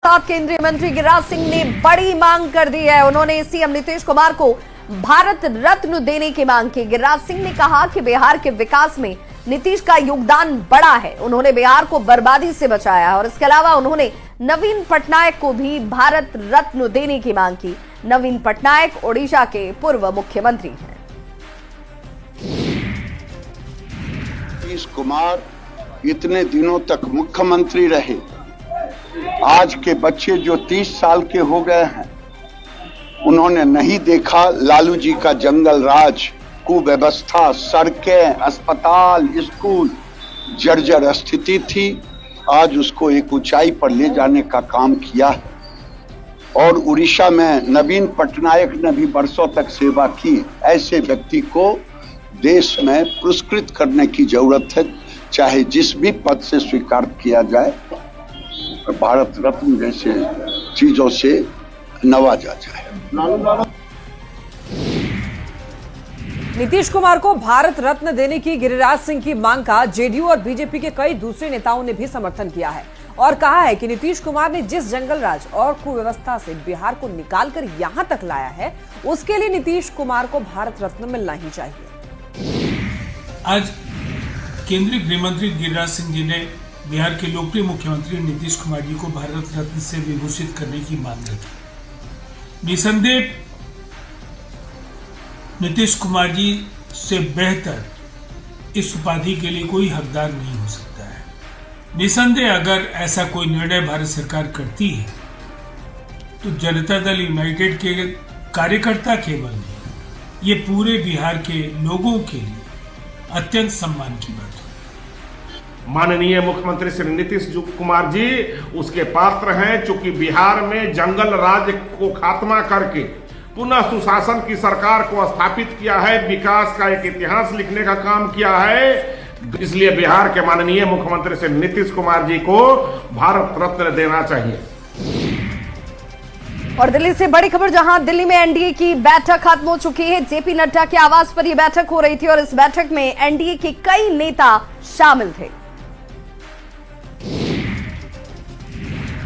केंद्रीय मंत्री गिरिराज सिंह ने बड़ी मांग कर दी है। उन्होंने सीएम नीतीश कुमार को भारत रत्न देने की मांग की। गिरिराज सिंह ने कहा कि बिहार के विकास में नीतीश का योगदान बड़ा है। उन्होंने बिहार को बर्बादी से बचाया और इसके अलावा उन्होंने नवीन पटनायक को भी भारत रत्न देने की मांग की। नवीन पटनायक ओडिशा के पूर्व मुख्यमंत्री हैं। नीतीश कुमार इतने दिनों तक मुख्यमंत्री रहे। आज के बच्चे जो 30 साल के हो गए हैं, उन्होंने नहीं देखा लालू जी का जंगल राज, कुव्यवस्था, सड़कें, अस्पताल, स्कूल जर्जर स्थिति थी। आज उसको एक ऊंचाई पर ले जाने का काम किया है। और उड़ीसा में नवीन पटनायक ने भी वर्षों तक सेवा की। ऐसे व्यक्ति को देश में पुरस्कृत करने की जरूरत है, चाहे जिस भी पद से स्वीकार किया जाए। भारत रत्न जैसे चीजों से नवाजा जाए। नीतीश कुमार को भारत रत्न देने की गिरिराज सिंह की मांग का जेडीयू और बीजेपी के कई दूसरे नेताओं ने भी समर्थन किया है और कहा है कि नीतीश कुमार ने जिस जंगल राज और कुव्यवस्था से बिहार को निकालकर यहां तक लाया है, उसके लिए नीतीश कुमार को भारत रत्न मिलना ही चाहिए। आज केंद्रीय गृह मंत्री गिरिराज सिंह जी ने बिहार के लोकप्रिय मुख्यमंत्री नीतीश कुमार जी को भारत रत्न से विभूषित करने की मांग रखी। निसंदेह नीतीश कुमार जी से बेहतर इस उपाधि के लिए कोई हकदार नहीं हो सकता है। निसंदेह अगर ऐसा कोई निर्णय भारत सरकार करती है तो जनता दल यूनाइटेड के कार्यकर्ता केवल नहीं, ये पूरे बिहार के लोगों के लिए अत्यंत सम्मान की बात है। माननीय मुख्यमंत्री श्री नीतीश कुमार जी उसके पात्र हैं, चूंकि बिहार में जंगल राज को खात्मा करके पुनः सुशासन की सरकार को स्थापित किया है, विकास का एक इतिहास लिखने का काम किया है। इसलिए बिहार के माननीय मुख्यमंत्री श्री नीतीश कुमार जी को भारत रत्न देना चाहिए। और दिल्ली से बड़ी खबर, जहां दिल्ली में एनडीए की बैठक खत्म हो चुकी है। जेपी नड्डा के आवास पर यह बैठक हो रही थी और इस बैठक में एनडीए के कई नेता शामिल थे।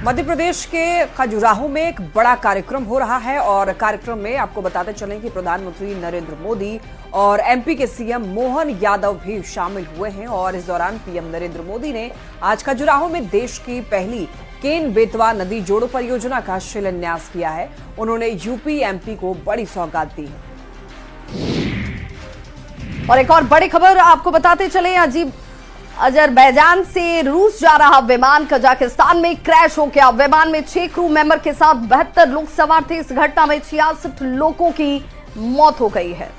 मध्य प्रदेश के खजुराहो में एक बड़ा कार्यक्रम हो रहा है और कार्यक्रम में आपको बताते चलें कि प्रधानमंत्री नरेंद्र मोदी और एमपी के सीएम मोहन यादव भी शामिल हुए हैं। और इस दौरान पीएम नरेंद्र मोदी ने आज खजुराहो में देश की पहली केन बेतवा नदी जोड़ो परियोजना का शिलान्यास किया है। उन्होंने यूपी एमपी को बड़ी सौगात दी है। और एक और बड़ी खबर आपको बताते चले, अजरबैजान से रूस जा रहा विमान कजाकिस्तान में क्रैश हो गया। विमान में 6 क्रू मेंबर के साथ 72 लोग सवार थे। इस घटना में 66 लोगों की मौत हो गई है।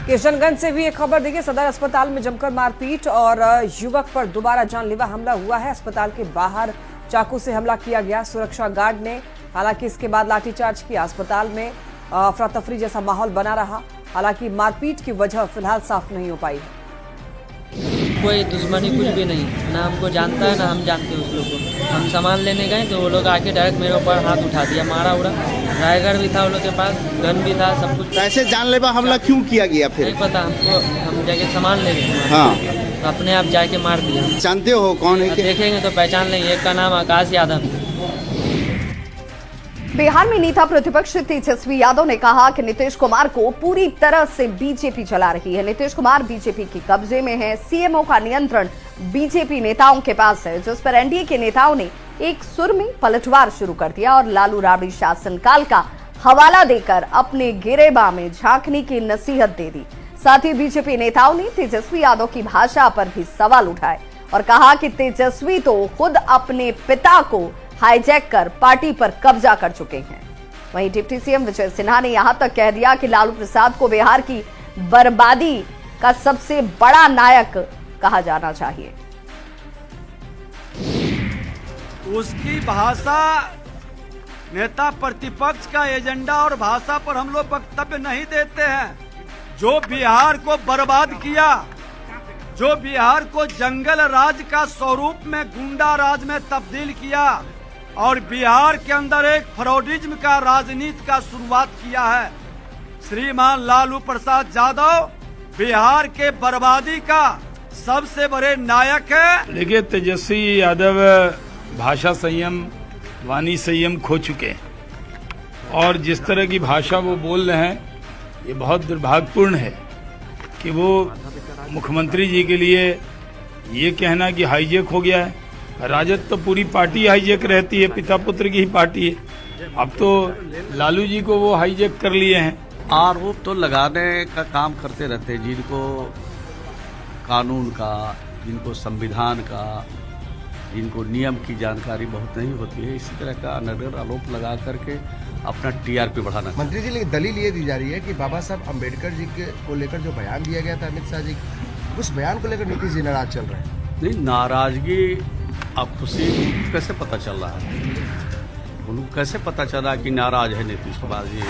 किशनगंज से भी एक खबर देखिए, सदर अस्पताल में जमकर मारपीट और युवक पर दोबारा जानलेवा हमला हुआ है। अस्पताल के बाहर चाकू से हमला किया गया सुरक्षा गार्ड ने। हालांकि इसके बाद लाठीचार्ज किया। अस्पताल में अफरा तफरी जैसा माहौल बना रहा। हालांकि मारपीट की वजह फिलहाल साफ नहीं हो पाई है। कोई दुश्मनी कुछ भी नहीं, ना हमको जानता है ना हम जानते उस लोग को। हम सामान लेने गए तो वो लोग आके डायरेक्ट मेरे ऊपर हाथ उठा दिया, मारा उड़ा। राइगर भी था वो लोग के पास, गन भी था, सब कुछ। ऐसे जानलेवा हमला क्यों किया गया फिर? नहीं पता हमको, हम जाके सामान ले गए। हाँ, तो अपने आप जाके मार दिया। जानते हो कौन है? देखेंगे तो पहचान लेंगे। एक का नाम आकाश यादव। बिहार में नेता प्रतिपक्ष तेजस्वी यादव ने कहा कि नीतीश कुमार को पूरी तरह से बीजेपी चला रही है। नीतीश कुमार बीजेपी के कब्जे में है। सीएमओ का नियंत्रण बीजेपी नेताओं के पास है, जिस पर एनडीए के नेताओं ने एक सुर में पलटवार शुरू कर दिया और लालू राबड़ी शासनकाल का हवाला देकर अपने गिरेबा में झांकने की नसीहत दे दी। साथ ही बीजेपी नेताओं ने तेजस्वी यादव की भाषा पर भी सवाल उठाए और कहा कि तेजस्वी तो खुद अपने पिता को हाईजैक कर पार्टी पर कब्जा कर चुके हैं। वहीं डिप्टी सीएम विजय सिन्हा ने यहां तक कह दिया कि लालू प्रसाद को बिहार की बर्बादी का सबसे बड़ा नायक कहा जाना चाहिए। उसकी भाषा, नेता प्रतिपक्ष का एजेंडा और भाषा पर हम लोग वक्तव्य नहीं देते हैं। जो बिहार को बर्बाद किया, जो बिहार को जंगल राज का स्वरूप में गुंडा राज में तब्दील किया और बिहार के अंदर एक फ्रॉडिज्म का राजनीति का शुरुआत किया है, श्रीमान लालू प्रसाद यादव बिहार के बर्बादी का सबसे बड़े नायक है। देखिए, तेजस्वी यादव भाषा संयम, वाणी संयम खो चुके हैं और जिस तरह की भाषा वो बोल रहे हैं, ये बहुत दुर्भाग्यपूर्ण है कि वो मुख्यमंत्री जी के लिए ये कहना कि हाईजेक हो गया है। राजद तो पूरी पार्टी हाईजेक रहती है, पिता पुत्र की ही पार्टी है। अब तो लालू जी को वो हाईजेक कर लिए हैं। आरोप तो लगाने का काम करते रहते हैं, जिनको कानून का, जिनको संविधान का, जिनको नियम की जानकारी बहुत नहीं होती है, इसी तरह का अनर्गल आरोप लगा करके अपना टीआरपी बढ़ाना। मंत्री जी, लेकिन दलील ये दी जा रही है कि बाबा साहब अम्बेडकर जी को लेकर जो बयान दिया गया था अमित शाह जी, उस बयान को लेकर नीतीश जी नाराज चल रहे हैं। नहीं, नाराजगी अब खुशी कैसे पता चल रहा है? उनको कैसे पता चला कि नाराज है नीतीश कुमार जी?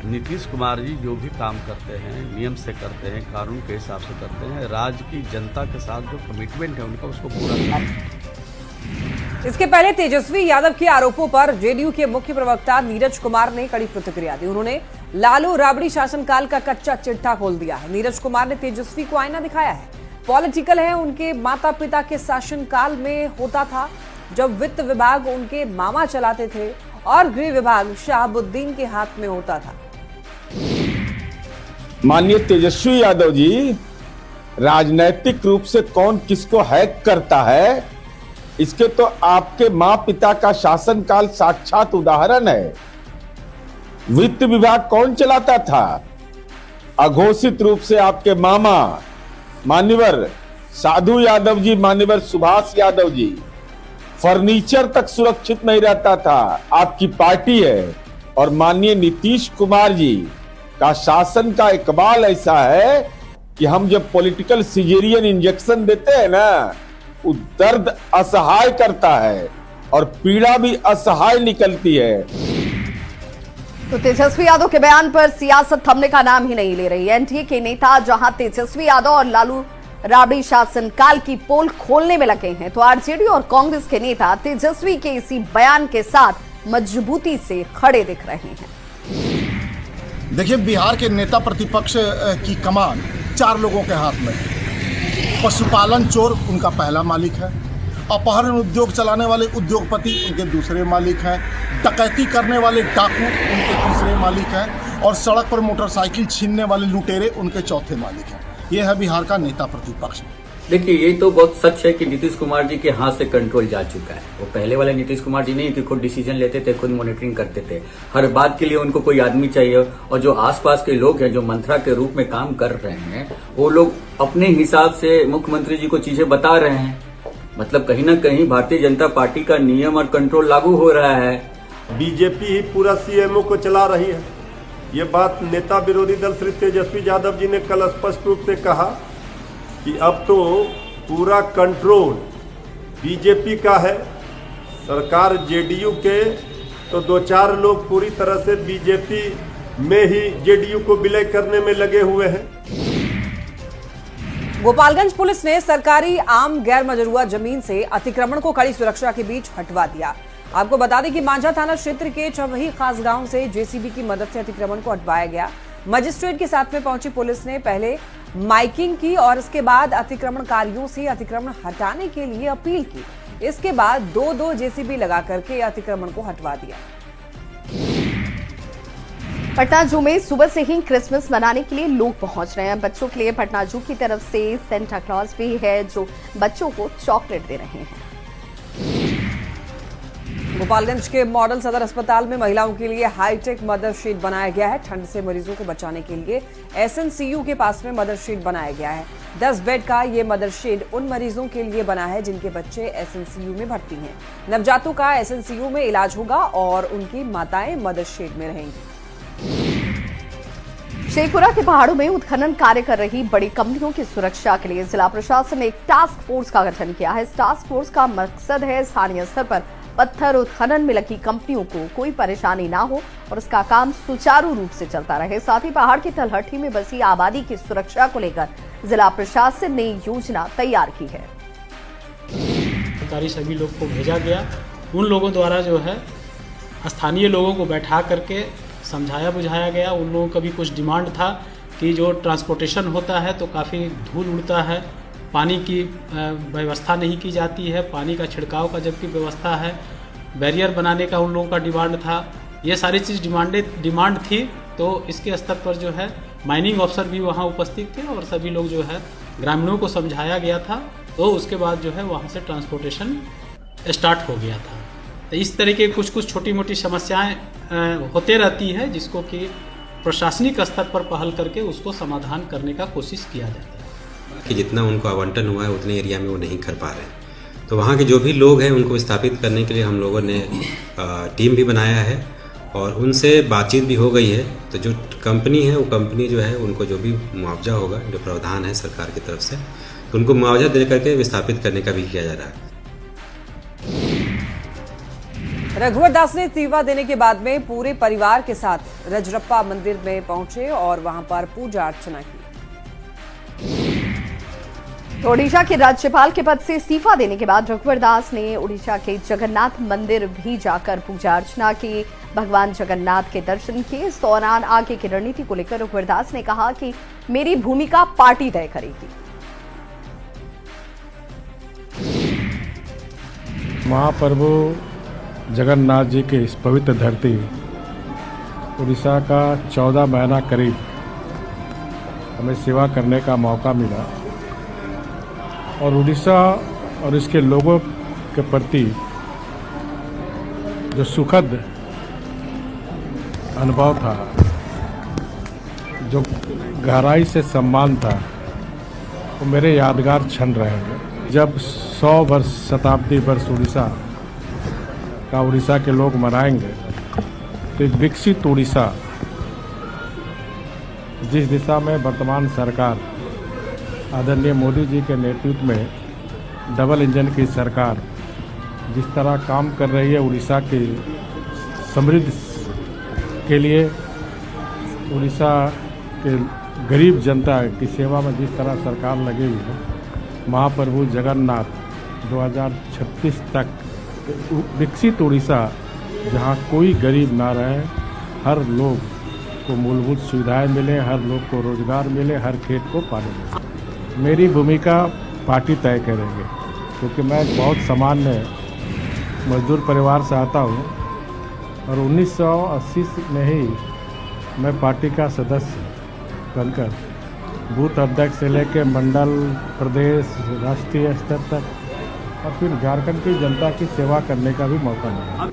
नीतीश कुमार जी जो भी काम करते हैं नियम से करते हैं, कानून के हिसाब से करते हैं। राज्य की जनता के साथ जो कमिटमेंट है उनका, उसको पूरा करना। इसके पहले तेजस्वी यादव के आरोपों पर जेडीयू के मुख्य प्रवक्ता नीरज कुमार ने कड़ी प्रतिक्रिया दी। उन्होंने लालू राबड़ी शासनकाल का कच्चा चिट्ठा खोल दिया है। नीरज कुमार ने तेजस्वी को आईना दिखाया है। पॉलिटिकल है, उनके माता पिता के शासनकाल में होता था, जब वित्त विभाग उनके मामा चलाते थे और गृह विभाग शहाबुद्दीन के हाथ में होता था। माननीय तेजस्वी यादव जी, राजनैतिक रूप से कौन किसको हैक करता है, इसके तो आपके मां पिता का शासनकाल साक्षात उदाहरण है। वित्त विभाग कौन चलाता था? अघोषित रूप से आपके मामा मान्यवर साधु यादव जी, मान्यवर सुभाष यादव जी। फर्नीचर तक सुरक्षित नहीं रहता था, आपकी पार्टी है। और माननीय नीतीश कुमार जी का शासन का इकबाल ऐसा है कि हम जब पॉलिटिकल सिजेरियन इंजेक्शन देते हैं ना, वो दर्द असहाय करता है और पीड़ा भी असहाय निकलती है। तो तेजस्वी यादव के बयान पर सियासत थमने का नाम ही नहीं ले रही। एनडीए के नेता जहां तेजस्वी यादव और लालू राबड़ी शासनकाल की पोल खोलने में लगे हैं, तो आरजेडी और कांग्रेस के नेता तेजस्वी के इसी बयान के साथ मजबूती से खड़े दिख रहे हैं। देखिए, बिहार के नेता प्रतिपक्ष की कमान 4 लोगों के हाथ में है। पशुपालन चोर उनका पहला मालिक है, अपहरण उद्योग चलाने वाले उद्योगपति उनके दूसरे मालिक हैं, डकैती करने वाले डाकू उनके तीसरे मालिक हैं और सड़क पर मोटरसाइकिल छीनने वाले लुटेरे उनके चौथे मालिक हैं। यह है बिहार का नेता प्रतिपक्ष। देखिए, ये तो बहुत सच है कि नीतीश कुमार जी के हाथ से कंट्रोल जा चुका है। वो पहले वाले नीतीश कुमार जी नहीं कि खुद डिसीजन लेते थे, खुद मॉनिटरिंग करते थे। हर बात के लिए उनको कोई आदमी चाहिए, और जो आसपास के लोग हैं जो मंत्रा के रूप में काम कर रहे हैं, वो लोग अपने हिसाब से मुख्यमंत्री जी को चीजें बता रहे हैं। मतलब कहीं ना कहीं भारतीय जनता पार्टी का नियम और कंट्रोल लागू हो रहा है। बीजेपी ही पूरा सीएमओ को चला रही है। ये बात नेता विरोधी दल श्री तेजस्वी यादव जी ने कल स्पष्ट रूप से कहा कि अब तो पूरा कंट्रोल बीजेपी का है। सरकार जेडीयू के तो 2-4 लोग पूरी तरह से बीजेपी में ही जेडीयू को विलय करने में लगे हुए हैं। गोपालगंज पुलिस ने सरकारी आम गैर मजरूआ जमीन से अतिक्रमण को कड़ी सुरक्षा के बीच हटवा दिया। आपको बता दें कि मांझा थाना क्षेत्र के चवही खास गांव से जेसीबी की मदद से अतिक्रमण को हटवाया गया। मजिस्ट्रेट के साथ में पहुंची पुलिस ने पहले माइकिंग की और इसके बाद अतिक्रमणकारियों से अतिक्रमण हटाने के लिए अपील की। इसके बाद 2-2 जेसीबी लगा करके अतिक्रमण को हटवा दिया। पटना जू में सुबह से ही क्रिसमस मनाने के लिए लोग पहुंच रहे हैं। बच्चों के लिए पटना जू की तरफ से सेंटा क्लॉज भी है जो बच्चों को चॉकलेट दे रहे हैं। गोपालगंज के मॉडल सदर अस्पताल में महिलाओं के लिए हाईटेक मदर शेड बनाया गया है। ठंड से मरीजों को बचाने के लिए एसएनसीयू के पास में मदर शेड बनाया गया है। 10 बेड का ये मदर शेड उन मरीजों के लिए बना है जिनके बच्चे एसएनसीयू में भर्ती हैं। नवजातों का एसएनसीयू में इलाज होगा और उनकी माताएं मदर शेड में रहेंगी। शेखपुरा के पहाड़ों में उत्खनन कार्य कर रही बड़ी कंपनियों की सुरक्षा के लिए जिला प्रशासन ने एक टास्क फोर्स का गठन किया है। इस टास्क फोर्स का मकसद है स्थानीय स्तर पर पत्थर उत्खनन में लगी कंपनियों को कोई परेशानी ना हो और उसका काम सुचारू रूप से चलता रहे। साथ ही पहाड़ की तलहटी में बसी आबादी की सुरक्षा को लेकर जिला प्रशासन ने योजना तैयार की है। सभी लोग को भेजा गया, उन लोगों द्वारा जो है स्थानीय लोगों को बैठा करके समझाया बुझाया गया। उन लोगों का भी कुछ डिमांड था कि जो ट्रांसपोर्टेशन होता है तो काफ़ी धूल उड़ता है, पानी की व्यवस्था नहीं की जाती है, पानी का छिड़काव का जबकि व्यवस्था है, बैरियर बनाने का उन लोगों का डिमांड था। ये सारी चीज़ डिमांड थी। तो इसके स्तर पर जो है माइनिंग अफसर भी वहाँ उपस्थित थे और सभी लोग जो है ग्रामीणों को समझाया गया था। तो उसके बाद जो है वहाँ से ट्रांसपोर्टेशन स्टार्ट हो गया था। तो इस तरह के कुछ छोटी मोटी समस्याएं होते रहती है, जिसको कि प्रशासनिक स्तर पर पहल करके उसको समाधान करने का कोशिश किया जाता है। कि जितना उनको आवंटन हुआ है उतने एरिया में वो नहीं कर पा रहे हैं, तो वहाँ के जो भी लोग हैं उनको स्थापित करने के लिए हम लोगों ने टीम भी बनाया है और उनसे बातचीत भी हो गई है। तो जो कंपनी है वो कंपनी जो है उनको जो भी मुआवजा होगा, जो प्रावधान है सरकार की तरफ से, तो उनको मुआवजा दे करके विस्थापित करने का भी किया जा रहा है। रघुवर दास ने इस्तीफा देने के बाद में पूरे परिवार के साथ रजरप्पा मंदिर में पहुंचे और वहां पर पूजा अर्चना की। तो ओडिशा के राज्यपाल के पद से इस्तीफा देने के बाद रघुवर दास ने ओडिशा के जगन्नाथ मंदिर भी जाकर पूजा अर्चना की, भगवान जगन्नाथ के दर्शन किए। इस दौरान आगे की रणनीति को लेकर रघुवर दास ने कहा कि मेरी भूमिका पार्टी तय करेगी। महाप्रभु जगन्नाथ जी के इस पवित्र धरती उड़ीसा का 14 महीना करीब हमें सेवा करने का मौका मिला और उड़ीसा और इसके लोगों के प्रति जो सुखद अनुभव था, जो गहराई से सम्मान था, वो मेरे यादगार क्षण रहेंगे। जब 100 वर्ष शताब्दी वर्ष उड़ीसा के लोग मनाएंगे तो एक विकसित उड़ीसा, जिस दिशा में वर्तमान सरकार आदरणीय मोदी जी के नेतृत्व में डबल इंजन की सरकार जिस तरह काम कर रही है, उड़ीसा की समृद्धि के लिए, उड़ीसा के गरीब जनता की सेवा में जिस तरह सरकार लगी हुई है, महाप्रभु जगन्नाथ 2036 तक विकसित उड़ीसा जहां कोई गरीब ना रहे, हर लोग को मूलभूत सुविधाएं मिले, हर लोग को रोजगार मिले, हर खेत को पानी मिले। मेरी भूमिका पार्टी तय करेंगे, क्योंकि मैं एक बहुत सामान्य मजदूर परिवार से आता हूं और 1980 में ही मैं पार्टी का सदस्य बनकर बूथ अध्यक्ष से लेकर मंडल, प्रदेश, राष्ट्रीय स्तर तक और फिर झारखंड की जनता की सेवा करने का भी मौका मिला।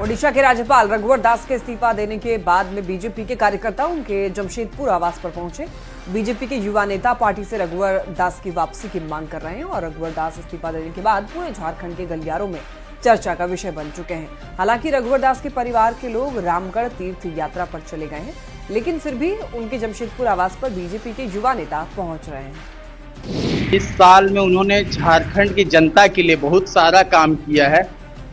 ओडिशा के राज्यपाल रघुवर दास के इस्तीफा देने के बाद में बीजेपी के कार्यकर्ता उनके जमशेदपुर आवास पर पहुंचे। बीजेपी के युवा नेता पार्टी से रघुवर दास की वापसी की मांग कर रहे हैं और रघुवर दास इस्तीफा देने के बाद पूरे झारखंड के गलियारों में चर्चा का विषय बन चुके हैं। हालांकि रघुवर दास के परिवार के लोग रामगढ़ तीर्थ यात्रा पर चले गए हैं, लेकिन फिर भी उनके जमशेदपुर आवास पर बीजेपी के युवा नेता पहुंच रहे हैं। इस साल में उन्होंने झारखंड की जनता के लिए बहुत सारा काम किया है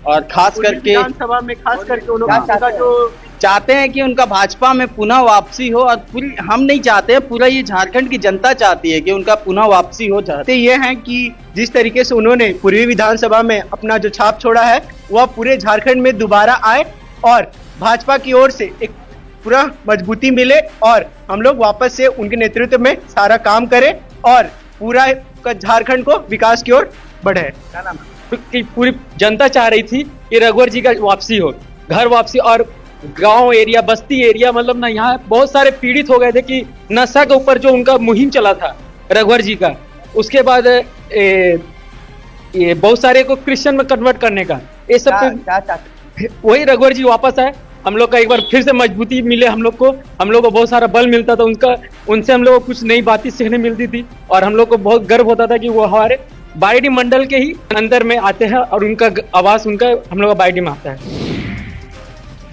और खास करके विधानसभा में खास करके उन्होंने जो चाहते हैं कि उनका भाजपा में पुनः वापसी हो, और पूरी हम नहीं चाहते, पूरा ये झारखंड की जनता चाहती है कि उनका पुनः वापसी हो। चाहते ये हैं कि जिस तरीके से उन्होंने पूर्वी विधानसभा में अपना जो छाप छोड़ा है वह पूरे झारखंड में दोबारा आए और भाजपा की ओर से एक पूरा मजबूती मिले और हम लोग वापस से उनके नेतृत्व में सारा काम करें और पूरा झारखंड को विकास की ओर बढ़े। कि पूरी जनता चाह रही थी कि रघुवर जी का वापसी हो, घर वापसी, और गांव एरिया, बस्ती एरिया, मतलब ना यहाँ बहुत सारे पीड़ित हो गए थे कि नशा के ऊपर जो उनका मुहिम चला था रघुवर जी का, उसके बाद ये बहुत सारे को क्रिश्चियन में कन्वर्ट करने का, ये सब वही रघुवर जी वापस आए। हम लोग का एक बार फिर से मजबूती मिले, हम लोग को बहुत सारा बल मिलता था, उनसे हम लोग को कुछ नई बातें सीखने मिलती थी और हम लोग को बहुत गर्व होता था कि वो हमारे बारीडीह मंडल के ही अंदर में आते हैं और उनका आवास उनका हम लोग का बारीडीह में आता है।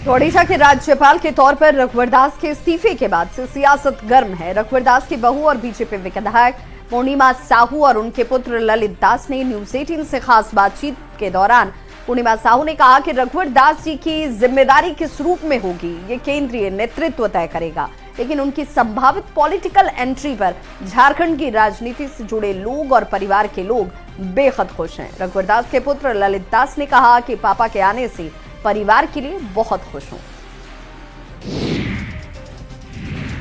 तो ओडिशा के राज्यपाल के तौर पर रघुवर दास के इस्तीफे के बाद से सियासत गर्म है। रघुवर दास की बहू और बीजेपी विधायक पूर्णिमा साहू और उनके पुत्र ललित दास ने न्यूज 18 से खास बातचीत के दौरान पूर्णिमा साहू ने कहा कि रघुवर दास जी की जिम्मेदारी किस रूप में होगी ये केंद्रीय नेतृत्व तय करेगा, लेकिन उनकी संभावित पॉलिटिकल एंट्री पर झारखंड की राजनीति से जुड़े लोग और परिवार के लोग बेहद खुश हैं। रघुवर दास के पुत्र ललित दास ने कहा कि पापा के आने से परिवार के लिए बहुत खुश हूं।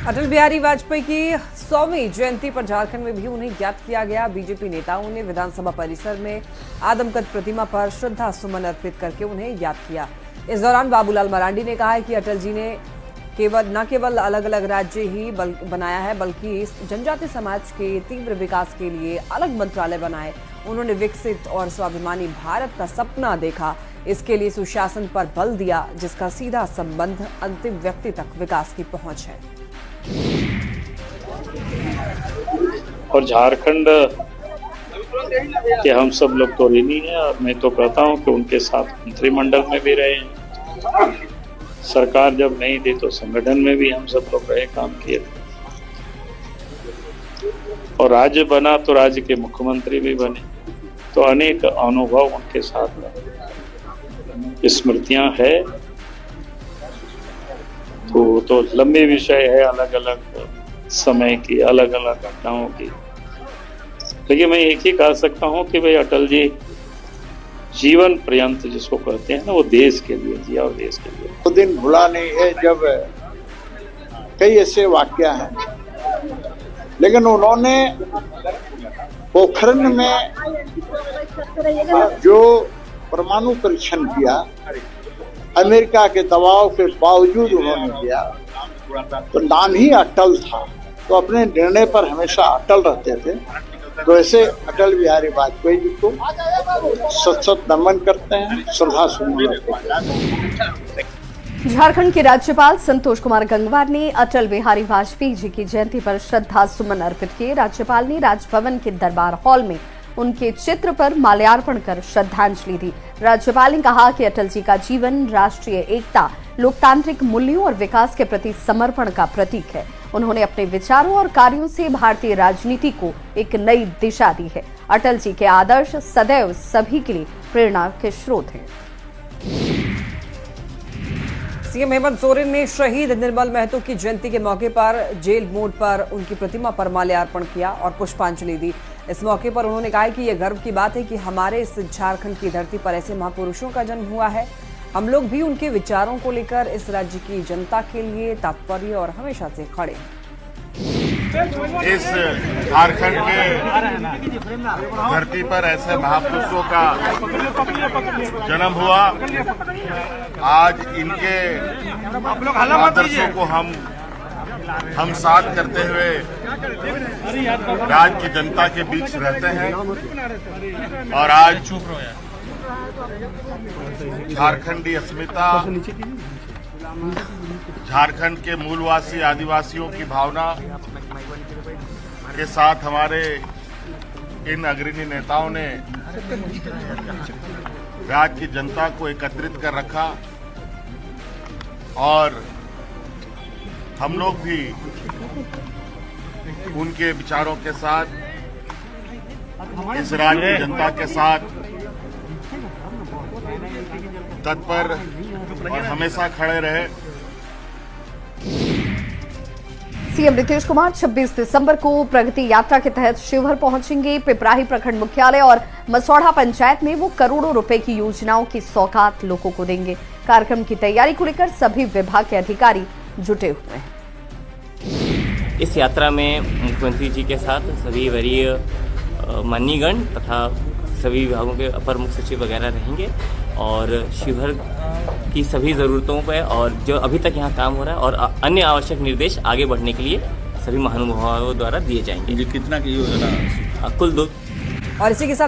अटल बिहारी वाजपेयी की 100वीं जयंती पर झारखंड में भी उन्हें याद किया गया। बीजेपी नेताओं ने विधानसभा परिसर में आदमकद प्रतिमा पर श्रद्धा सुमन अर्पित करके उन्हें याद किया। इस दौरान बाबूलाल मरांडी ने कहा है कि अटल जी ने न केवल अलग अलग राज्य ही बनाया है, बल्कि जनजातीय समाज के तीव्र विकास के लिए अलग मंत्रालय बनाए। उन्होंने विकसित और स्वाभिमानी भारत का सपना देखा। इसके लिए सुशासन पर बल दिया, जिसका सीधा संबंध अंतिम व्यक्ति तक विकास की पहुंच है। और झारखंड के हम सब लोग तो ऋणी हैं, और मैं तो कहता हूं कि उनके साथ मंत्रिमंडल में भी रहे हैं। सरकार जब नहीं थी तो संगठन में भी हम सब लोग रहे, काम किए थे। और राज्य बना तो राज्य के मुख्यमंत्री भी बने, तो अनेक अनुभव उनके साथ रहे, स्मृतियां है। तो लंबे विषय है, अलग अलग समय की, अलग अलग घटनाओं की। लेकिन मैं एक ही कह सकता हूं कि भाई अटल जी जीवन पर्यंत जिसको कहते हैं ना, वो देश के लिए जिया और देश के लिए। वो दिन भुला नहीं है जब कई ऐसे वाक्य हैं, लेकिन उन्होंने पोखरण में जो परमाणु परीक्षण किया, अमेरिका के दबाव के बावजूद उन्होंने किया, तो नाम ही अटल था। तो अपने निर्णय पर हमेशा अटल रहते थे। तो ऐसे अटल बिहारी वाजपेयी जी को सत नमन करते हैं, श्रद्धा सुमन करते हैं। झारखंड के राज्यपाल संतोष कुमार गंगवार ने अटल बिहारी वाजपेयी जी की जयंती पर श्रद्धा सुमन अर्पित किए। राज्यपाल ने राजभवन के दरबार हॉल में उनके चित्र पर माल्यार्पण कर श्रद्धांजलि दी। राज्यपाल ने कहा कि अटल जी का जीवन राष्ट्रीय एकता, लोकतांत्रिक मूल्यों और विकास के प्रति समर्पण का प्रतीक है। उन्होंने अपने विचारों और कार्यों से भारतीय राजनीति को एक नई दिशा दी है। अटल जी के आदर्श सदैव सभी के लिए प्रेरणा के स्रोत हैं। सीएम हेमंत सोरेन ने शहीद निर्मल महतो की जयंती के मौके पर जेल मोड़ पर उनकी प्रतिमा पर माल्यार्पण किया और पुष्पांजलि दी। इस मौके पर उन्होंने कहा कि यह गर्व की बात है कि हमारे इस झारखंड की धरती पर ऐसे महापुरुषों का जन्म हुआ है। हम लोग भी उनके विचारों को लेकर इस राज्य की जनता के लिए तात्पर्य और हमेशा से खड़े हैं। इस झारखंड के धरती पर ऐसे महापुरुषों का जन्म हुआ। आज इनके आदर्शों को हम साथ करते हुए राज्य की जनता के बीच रहते हैं। और आज झारखंडी अस्मिता, झारखंड के मूलवासी आदिवासियों की भावना के साथ हमारे इन अग्रणी नेताओं ने राज्य की जनता को एकत्रित कर रखा। और हम लोग भी उनके विचारों के साथ इस राज्य की जनता के साथ तत्पर और हमेशा खड़े रहे। सीएम नीतीश कुमार 26 दिसंबर को प्रगति यात्रा के तहत शिवहर पहुंचेंगे। पिपराही प्रखंड मुख्यालय और मसौढ़ा पंचायत में वो करोड़ों रुपए की योजनाओं की सौगात लोगों को देंगे। कार्यक्रम की तैयारी को लेकर सभी विभाग के अधिकारी जुटे हुए हैं। इस यात्रा में मुख्यमंत्री जी के साथ सभी वरीय माननीयगण तथा सभी विभागों के अपर मुख्य सचिव वगैरह रहेंगे और शिवहर की सभी ज़रूरतों पर और जो अभी तक यहाँ काम हो रहा है और अन्य आवश्यक निर्देश आगे बढ़ने के लिए सभी महानुभावों द्वारा दिए जाएंगे। कितना की योजना? कुल 2। और इसी के साथ